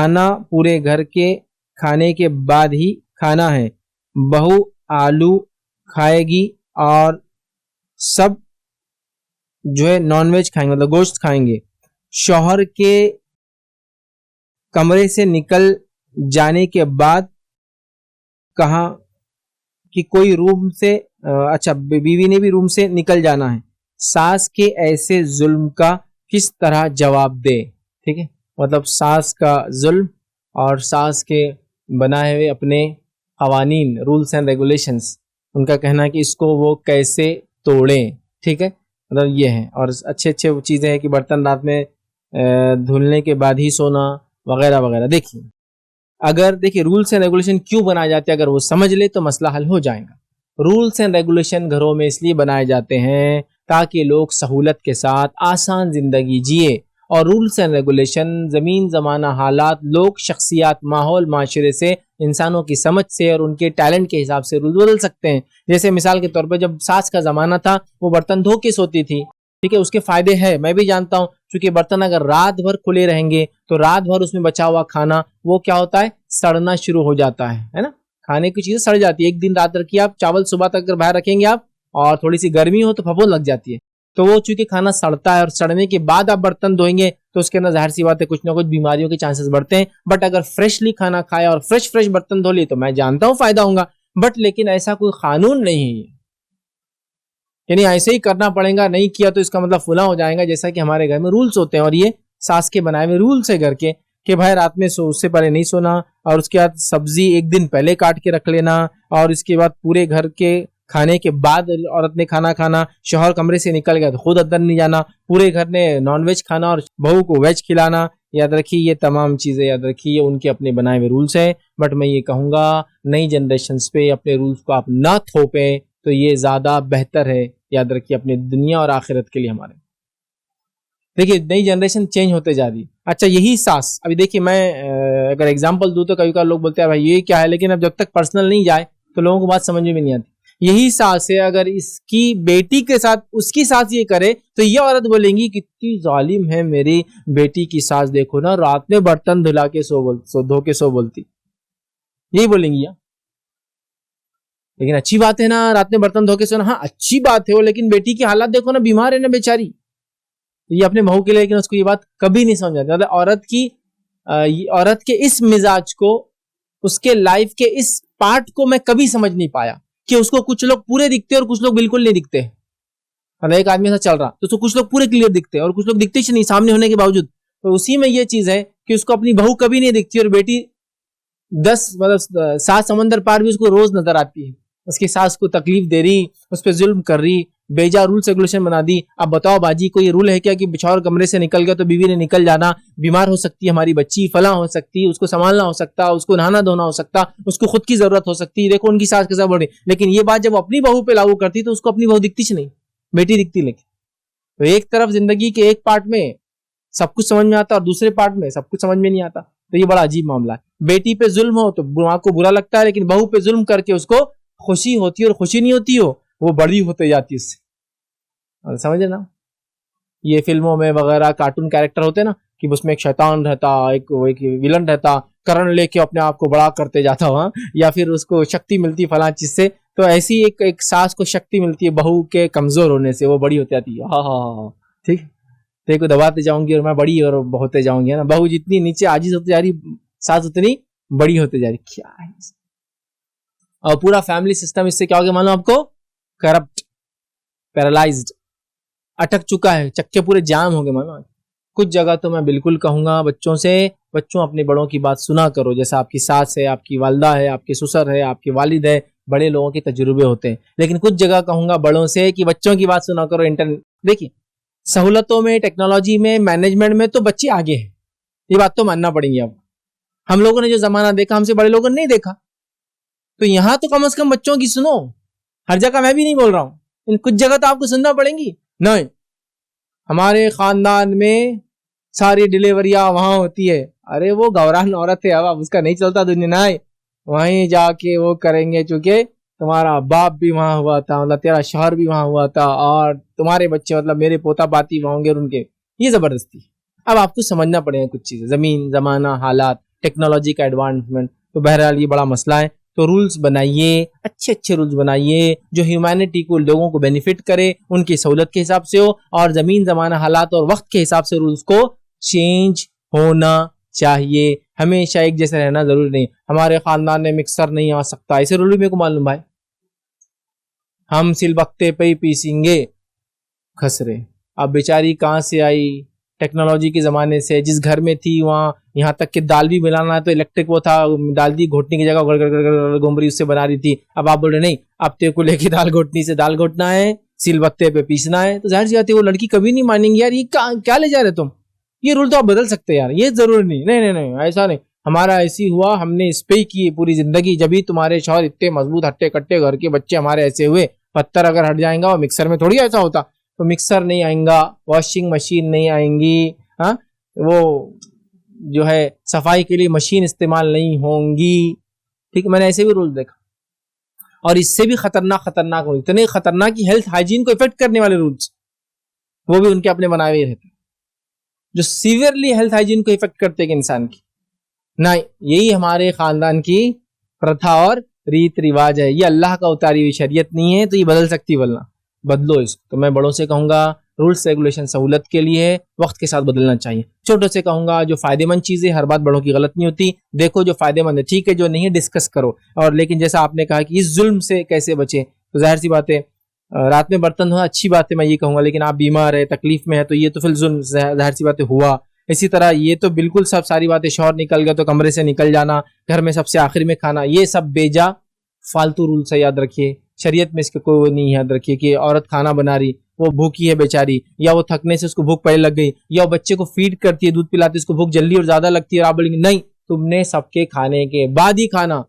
खाना पूरे घर के खाने के बाद ही खाना है। बहू आलू खाएगी और सब जो है नॉनवेज खाएंगे, मतलब गोश्त खाएंगे। शौहर के कमरे से निकल जाने के बाद कहा कि कोई रूम से अच्छा, बीवी ने भी रूम से निकल जाना है। सास के ऐसे जुल्म का किस तरह जवाब दे। ठीक है, मतलब सास का जुल्म और सास के बनाए हुए अपने कवानीन, रूल्स एंड रेगुलेशंस, उनका कहना है कि इसको वो कैसे तोड़ें। ठीक है, मतलब ये है। और अच्छे अच्छे चीज़ें हैं कि बर्तन रात में धुलने के बाद ही सोना वगैरह वगैरह। देखिए रूल्स एंड रेगुलेशन क्यों बनाए जाते हैं, अगर वो समझ ले तो मसला हल हो जाएगा। रूल्स एंड रेगुलेशन घरों में इसलिए बनाए जाते हैं ताकि लोग सहूलत के साथ आसान जिंदगी जिए। और रूल्स एंड रेगुलेशन ज़मीन ज़माना हालात, लोग, शख्सियात, माहौल, माशरे से, इंसानों की समझ से और उनके टैलेंट के हिसाब से रूल बदल सकते हैं। जैसे मिसाल के तौर पर जब सास का ज़माना था वो बर्तन धो के सोती थी। ठीक है, उसके फायदे हैं, मैं भी जानता हूँ, क्योंकि बर्तन अगर रात भर खुले रहेंगे तो रात भर उसमें बचा हुआ खाना वो क्या होता है, सड़ना शुरू हो जाता है ना। खाने की चीज़ें सड़ जाती है। एक दिन रात रखिए आप, चावल सुबह तक अगर बाहर रखेंगे आप और थोड़ी सी गर्मी हो तो फफूंद लग जाती है। तो वो चूंकि खाना सड़ता है और सड़ने के बाद आप बर्तन धोएंगे तो उसके अंदर जाहिर सी बात है कुछ ना कुछ बीमारियों के चांसेस बढ़ते हैं। बट अगर फ्रेशली खाना खाया और फ्रेश बर्तन धो लिए तो मैं जानता हूँ फायदा होगा। बट लेकिन ऐसा कोई कानून नहीं है, यानी ऐसे ही करना पड़ेगा, नहीं किया तो इसका मतलब फुला हो जाएगा, जैसा कि हमारे घर में रूल्स होते हैं। और ये सास के बनाए हुए रूल्स है घर के कि भाई रात में उससे पहले नहीं सोना, और उसके बाद सब्जी एक दिन पहले काट के रख लेना, और इसके बाद पूरे घर के खाने के बाद औरत ने खाना खाना। शौहर कमरे से निकल गया तो खुद अंदर नहीं जाना। पूरे घर ने नॉनवेज खाना और बहू को वेज खिलाना। याद रखिए ये तमाम चीज़ें याद रखिए, ये उनके अपने बनाए हुए रूल्स हैं। बट मैं ये कहूँगा नई जनरेशन पे अपने रूल्स को आप ना थोपें तो ये ज़्यादा बेहतर है। याद रखिए अपनी दुनिया और आखिरत के लिए हमारे। देखिए नई जनरेशन चेंज होते जा रही है। अच्छा यही सास, अभी देखिए मैं अगर एग्जांपल दूं तो कभी कभी लोग बोलते हैं भाई ये क्या है, लेकिन अब जब तक पर्सनल नहीं जाए तो लोगों को बात समझ में भी नहीं आती। यही सास है, अगर इसकी बेटी के साथ उसकी सास ये करे तो ये औरत बोलेंगी कितनी जालिम है मेरी बेटी की सास, देखो ना रात में बर्तन धुला के धो के सो बोलती, यही बोलेंगी। लेकिन अच्छी बात है ना रात में बर्तन धो के सोना, हाँ अच्छी बात है वो, लेकिन बेटी की हालत देखो ना, बीमार है ना बेचारी। तो ये अपने बहू के लिए, लेकिन उसको ये बात कभी नहीं समझ आती। मतलब औरत के इस मिजाज को, उसके लाइफ के इस पार्ट को मैं कभी समझ नहीं पाया कि उसको कुछ लोग पूरे दिखते हैं और कुछ लोग बिल्कुल नहीं दिखते। मतलब एक आदमी ऐसा चल रहा तो उसको कुछ लोग पूरे क्लियर दिखते हैं और कुछ लोग दिखते ही नहीं सामने होने के बावजूद। तो उसी में ये चीज है कि उसको अपनी बहू कभी नहीं दिखती और बेटी 7 समंदर पार भी उसको रोज नजर आती है। उसकी सास को तकलीफ दे रही, उस पर जुल्म कर रही, बेजा रूल्स रेगुलेशन बना दी। अब बताओ बाजी, कोई रूल है क्या कि बिछौर कमरे से निकल गया तो बीवी ने निकल जाना, बीमार हो सकती है हमारी बच्ची, फला हो सकती है, उसको संभालना हो सकता, उसको नहाना धोना हो सकता, उसको खुद की जरूरत हो सकती है। देखो उनकी सास के साथ बढ़ रही, लेकिन ये बात जब अपनी बहू पे लागू करती तो उसको अपनी बहू दिखती नहीं, बेटी दिखती। लेकिन तो एक तरफ जिंदगी के एक पार्ट में सब कुछ समझ में आता और दूसरे पार्ट में सब कुछ समझ में नहीं आता। तो ये बड़ा अजीब मामला है। बेटी पे जुल्म हो तो माँ को बुरा लगता है, लेकिन बहू पे जुल्म करके उसको खुशी होती है, और खुशी नहीं होती हो वो बड़ी होते जाती है उससे। समझे ना, ये फिल्मों में वगैरह कार्टून कैरेक्टर होते हैं ना कि उसमें एक शैतान रहता, एक विलन रहता, करण लेके अपने आप को बड़ा करते जाता हुआ, या फिर उसको शक्ति मिलती फला चीज से। तो ऐसी एक सास को शक्ति मिलती है बहू के कमजोर होने से, वो बड़ी होती जाती है। हाँ हाँ हाँ ठीक, तेरे को दबाते जाऊंगी और मैं बड़ी और होते जाऊंगी, है ना। बहू जितनी नीचे आजिज होती जा रही, सास उतनी बड़ी होती जा रही। क्या है, और पूरा फैमिली सिस्टम इससे क्या हो गया मालूम आपको, करप्ट, पैरालाइज्ड, अटक चुका है, चक्के पूरे जाम हो गए मालूम। कुछ जगह तो मैं बिल्कुल कहूंगा बच्चों से, बच्चों अपने बड़ों की बात सुना करो। जैसा आपकी सास है, आपकी वालदा है, आपके ससुर है, आपके वालिद है, बड़े लोगों के तजुर्बे होते हैं। लेकिन कुछ जगह कहूंगा बड़ों से कि बच्चों की बात सुना करो। इंटरनेट देखिए, सहूलतों में, टेक्नोलॉजी में, मैनेजमेंट में तो बच्चे आगे हैं, ये बात तो मानना पड़ेगी। अब हम लोगों ने जो जमाना देखा हमसे बड़े लोगों ने नहीं देखा, तो यहां तो कम से कम बच्चों की सुनो। हर जगह मैं भी नहीं बोल रहा हूं, इन कुछ जगह तो आपको सुनना पड़ेंगी। नहीं, हमारे खानदान में सारी डिलीवरियां वहां होती है, अरे वो गौरान औरत है, अब उसका नहीं चलता दुनिया नहीं, वहीं जाके वो करेंगे, चूंकि तुम्हारा बाप भी वहां हुआ था, मतलब तेरा शौहर भी वहां हुआ था, और तुम्हारे बच्चे मतलब मेरे पोता पाती वहां होंगे उनके, ये जबरदस्ती। अब आपको समझना पड़ेगा कुछ चीजें, जमीन जमाना हालात। टेक्नोलॉजी का एडवांसमेंट। तो बहरहाल ये बड़ा मसला है। तो रूल्स बनाइए, अच्छे अच्छे रूल्स बनाइए जो ह्यूमैनिटी को, लोगों को बेनिफिट करे, उनकी सहूलत के हिसाब से हो, और जमीन जमाना हालात और वक्त के हिसाब से रूल्स को चेंज होना चाहिए। हमेशा एक जैसे रहना जरूरी नहीं। हमारे खानदान में मिक्सर नहीं आ सकता, ऐसे रूल भी मेरे को मालूम भाई। हम सिलबत्ते पे ही पीसेंगे खसरे। अब बेचारी कहाँ से आई, टेक्नोलॉजी के ज़माने से, जिस घर में थी वहाँ यहाँ तक कि दाल भी मिलाना है तो इलेक्ट्रिक वो था, दाल दी घोटने की जगह गड़ गड़ गड़ गड़ घूम रही, उससे बना रही थी। अब आप बोल रहे नहीं, अब तेरे को लेके दाल घोटनी से दाल घोटना है, सिलबत्ते पे पीसना है, तो जाहिर सी बात है वो लड़की कभी नहीं मानेंगी यार, ये क्या ले जा रहे तुम, ये रूल तो आप बदल सकते हैं यार, ये जरूरी नहीं। नहीं नहीं नहीं, ऐसा नहीं, हमारा ऐसी हुआ, हमने इस पे ही की पूरी जिंदगी, जब भी तुम्हारे शौहर इतने मजबूत हट्टे कट्टे, घर के बच्चे हमारे ऐसे हुए। पत्थर अगर हट जाएगा और मिक्सर में थोड़ी ऐसा होता। तो मिक्सर नहीं आएगा, वॉशिंग मशीन नहीं आएंगी, हाँ, वो जो है सफाई के लिए मशीन इस्तेमाल नहीं होंगी। ठीक है, मैंने ऐसे भी रूल देखा। और इससे भी खतरनाक खतरनाक, इतने खतरनाक कि हेल्थ हाइजीन को इफेक्ट करने वाले रूल्स, वो भी उनके अपने बनाए हुए रहते, जो सीवियरली हेल्थ हाइजीन को इफेक्ट करते हैं इंसान की। नहीं, यही हमारे खानदान की प्रथा और रीत रिवाज है, ये अल्लाह का उतारी हुई शरीयत नहीं है, तो ये बदल सकती, वरना बदलो इसको। तो मैं बड़ों से कहूंगा रूल्स रेगुलेशन सहूलत के लिए है, वक्त के साथ बदलना चाहिए। छोटों से कहूंगा जो फायदेमंद चीजें, हर बात बड़ों की गलत नहीं होती, देखो जो फायदेमंद है ठीक है, जो नहीं है डिस्कस करो। और लेकिन जैसा आपने कहा कि इस जुल्म से कैसे बचे, तो जाहिर सी बात है रात में बर्तन धोना अच्छी बात है, मैं ये कहूंगा, लेकिन आप बीमार है, तकलीफ में है, तो ये तो फिर जुल्म जाहिर सी बात है हुआ। इसी तरह ये तो बिल्कुल सब सारी बातें, शौहर निकल गया तो कमरे से निकल जाना, घर में सबसे आखिर में खाना, ये सब बेजा फालतू रूल से याद रखिए। शरीयत में इसके कोई नहीं, याद रखिए कि औरत खाना बना रही, वो भूखी है बेचारी, या वो थकने से उसको भूख पहले लग गई, या वो बच्चे को फीड करती है, दूध पिलाती है, उसको भूख जल्दी और ज्यादा लगती है, और आप बोलेंगे नहीं तुमने सबके खाने के बाद ही खाना,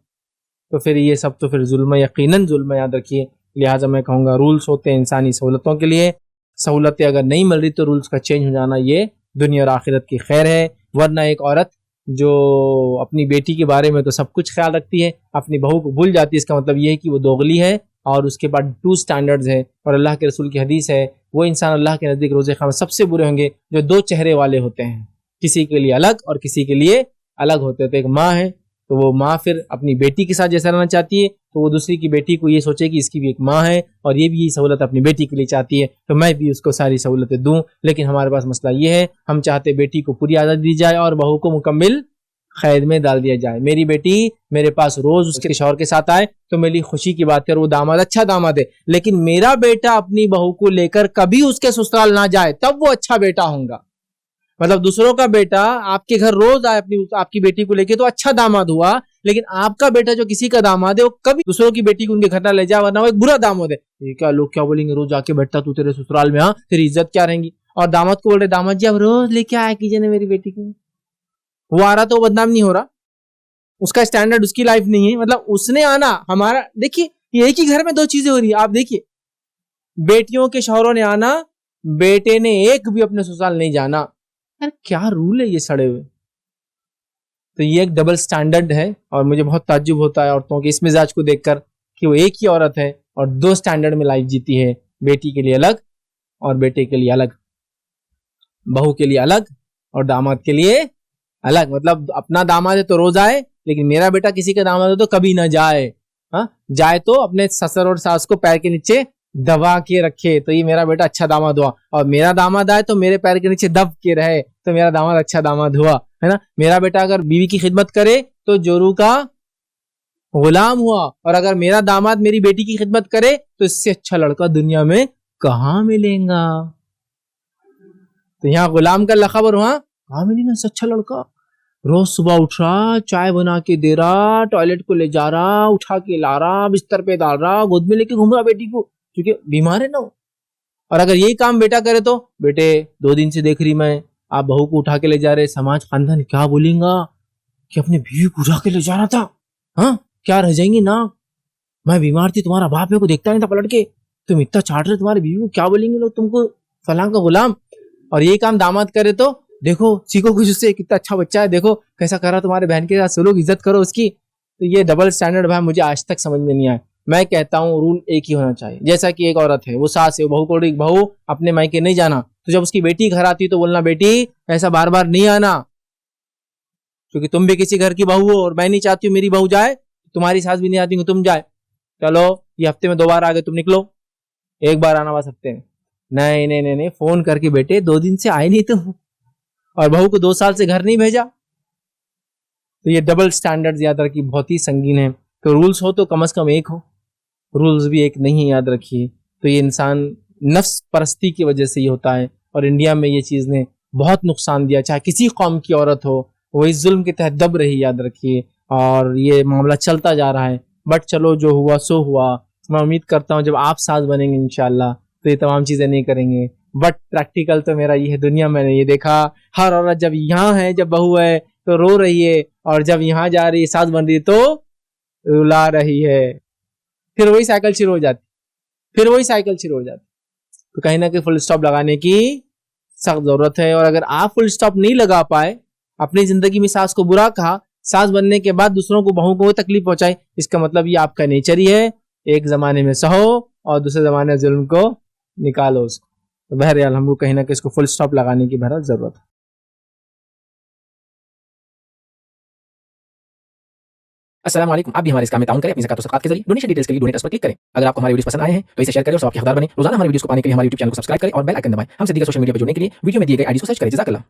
तो फिर ये सब तो फिर जुल्म, यकीनन जुल्म, याद रखिए। लिहाजा मैं कहूँगा रूल्स होते हैं इंसानी सहूलतों के लिए, सहूलतें अगर नहीं मिल रही तो रूल्स का चेंज हो जाना ये दुनिया और आखिरत की खैर है। वरना एक औरत जो अपनी बेटी के बारे में तो सब कुछ ख्याल रखती है, अपनी बहू को भूल जाती है, इसका मतलब ये है कि वो दोगली है, और उसके बाद टू स्टैंडर्ड्स है। और अल्लाह के रसूल की हदीस है, वो इंसान अल्लाह के नज़दीक रोज़े क़यामत सबसे बुरे होंगे जो दो चेहरे वाले होते हैं, किसी के लिए अलग और किसी के लिए अलग होते हैं। तो एक माँ है, तो वो माँ फिर अपनी बेटी के साथ जैसा रहना चाहती है, तो वो दूसरी की बेटी को ये सोचे कि इसकी भी एक माँ है और ये भी ये सहूलत अपनी बेटी के लिए चाहती है, तो मैं भी उसको सारी सहूलतें दूं। लेकिन हमारे पास मसला ये है, हम चाहते बेटी को पूरी आज़ादी दी जाए और बहू को मुकम्मिल कैद में डाल दिया जाए। मेरी बेटी मेरे पास रोज उसके शौहर के साथ आए तो मेरी खुशी की बात है, वो दामाद अच्छा दामाद है, लेकिन मेरा बेटा अपनी बहू को लेकर कभी उसके ससुराल ना जाए, तब वो अच्छा बेटा होगा। मतलब दूसरों का बेटा आपके घर रोज आए अपनी आपकी बेटी को लेके तो अच्छा दामाद हुआ, लेकिन आपका बेटा जो किसी का दामाद है वो कभी दूसरों की बेटी को उनके घर ना ले जाए, वरना वो एक बुरा दामाद है। ये क्या लोग क्या बोलेंगे, रोज आके बैठता तू तेरे ससुराल में, हाँ तेरी इज्जत क्या रहेगी। और दामाद को बोल रहे दामाद जी अब रोज लेके आया कीजिए ना मेरी बेटी को, वो आ रहा तो वो बदनाम नहीं हो रहा, उसका स्टैंडर्ड उसकी लाइफ नहीं है, मतलब उसने आना हमारा। देखिए एक ही घर में दो चीजें हो रही है, आप देखिए बेटियों के शौहरों ने आना, बेटे ने एक भी अपने ससुराल नहीं जाना। यार क्या रूल है ये सड़े हुए। तो ये एक डबल स्टैंडर्ड है और मुझे बहुत ताज्जुब होता है औरतों के इस मिजाज को देखकर कि वो एक ही औरत है और दो स्टैंडर्ड में लाइफ जीती है, बेटी के लिए अलग और बेटे के लिए अलग, बहू के लिए अलग और दामाद के लिए अलग। मतलब अपना दामाद है तो रोज आए, लेकिन मेरा बेटा किसी का दामाद है तो कभी ना जाए। हाँ जाए तो अपने ससुर और सास को पैर के नीचे दबा के रखे, तो ये मेरा बेटा अच्छा दामाद हुआ। और मेरा दामाद आए तो मेरे पैर के नीचे दब के रहे, तो मेरा दामाद अच्छा दामाद हुआ, है ना। मेरा बेटा अगर बीवी की खिदमत करे तो जोरू का गुलाम हुआ, और अगर मेरा दामाद मेरी बेटी की खिदमत करे तो इससे अच्छा लड़का दुनिया में कहाँ मिलेगा। तो यहाँ गुलाम का लखबर हुआ, कहाँ मिलेगा इससे अच्छा लड़का। रोज सुबह उठ रहा, चाय बना के दे रहा, टॉयलेट को ले जा रहा, उठा के ला रहा, बिस्तर पे डाल रहा, गोद में लेके घूम रहा बेटी को, क्योंकि बीमार है ना। और अगर यही काम बेटा करे तो बेटे 2 दिन से देख रही मैं, आप बहू को उठा के ले जा रहे, समाज खानदान क्या बोलेगा कि अपने बीवी को उठा के ले जा रहा था, हाँ क्या रह जाएंगे ना, मैं बीमार थी, तुम्हारा बाप मेरे को देखता नहीं था पलट के, तुम इतना चाट रहे तुम्हारी बीवी को, क्या बोलेंगे लोग तुमको, फलां का गुलाम। और यही काम दामाद करे तो देखो सीखो कुछ उससे, कितना अच्छा बच्चा है, देखो कैसा कर रहा तुम्हारे बहन के साथ सलूक, इज्जत करो उसकी। तो ये डबल स्टैंडर्ड भाई मुझे आज तक समझ में नहीं आया। मैं कहता हूँ रूल एक ही होना चाहिए। जैसा कि एक औरत है, वो सास है, वो बहू को बहू अपने मायके नहीं जाना, तो जब उसकी बेटी घर आती तो बोलना बेटी ऐसा बार बार नहीं आना, क्योंकि तुम भी किसी घर की बहू हो और मैं नहीं चाहती हूँ मेरी बहू जाए, तुम्हारी सास भी नहीं चाहती कि तुम जाए। चलो ये हफ्ते में 2 बार आ गए, तुम निकलो, 1 बार आना बस हफ्ते में। नहीं नहीं नहीं नहीं, फोन करके बेटे 2 दिन से आए नहीं तुम, और बहू को 2 साल से घर नहीं भेजा। तो ये डबल स्टैंडर्ड याद रखिए, बहुत ही संगीन है। तो रूल्स हो तो कम से कम एक हो, रूल्स भी एक नहीं है, याद रखिए। तो ये इंसान नफ्स परस्ती की वजह से ये होता है, और इंडिया में ये चीज़ ने बहुत नुकसान दिया। चाहे किसी कौम की औरत हो, वो इस जुल्म के तहत दब रही, याद रखिए। और ये मामला चलता जा रहा है, बट चलो जो हुआ सो हुआ। मैं उम्मीद करता हूँ जब आप सास बनेंगे इंशाल्लाह तो ये तमाम चीज़ें नहीं करेंगे। बट प्रैक्टिकल तो मेरा ये है, दुनिया मैंने ये देखा, हर औरत जब यहाँ है, जब बहू है तो रो रही है, और जब यहाँ जा रही है, सास बन रही है, तो रुला रही है। फिर वही साइकिल शुरू हो जाती, फिर वही साइकिल शुरू हो जाती। तो कहीं ना कहीं फुल स्टॉप लगाने की सख्त जरूरत है। और अगर आप फुल स्टॉप नहीं लगा पाए, अपनी जिंदगी में सास को बुरा कहा, सास बनने के बाद दूसरों को, बहू को तकलीफ पहुंचाई, इसका मतलब ये आपका नेचर ही है। एक जमाने में सहो और दूसरे जमाने में जुल्म को निकालो उसको। तो बहरहाल हमको कहीं ना कहीं इसको फुल स्टॉप लगाने की बहरहाल जरूरत है। अस्सलाम वालेकुम। आप भी हमारे इस काम में ताउन करें अपनी ज़कात और सदक़ात के जरिए। डोनेशन डिटेल्स के लिए डोनेट पर क्लिक करें। अगर आपको हमारे वीडियोस पसंद आए हैं तो इसे शेयर करें और सबके हकदार बने। रोजाना हमारे वीडियोस को पाने के लिए हमारे यूट्यूब चैनल को सब्सक्राइब करें और बेल आइकन दबाएं। हमसे दीगर सोशल मीडिया पर जुड़ने के लिए वीडियो में दिए गए आईडी को सर्च करें। जज़ाकल्लाह।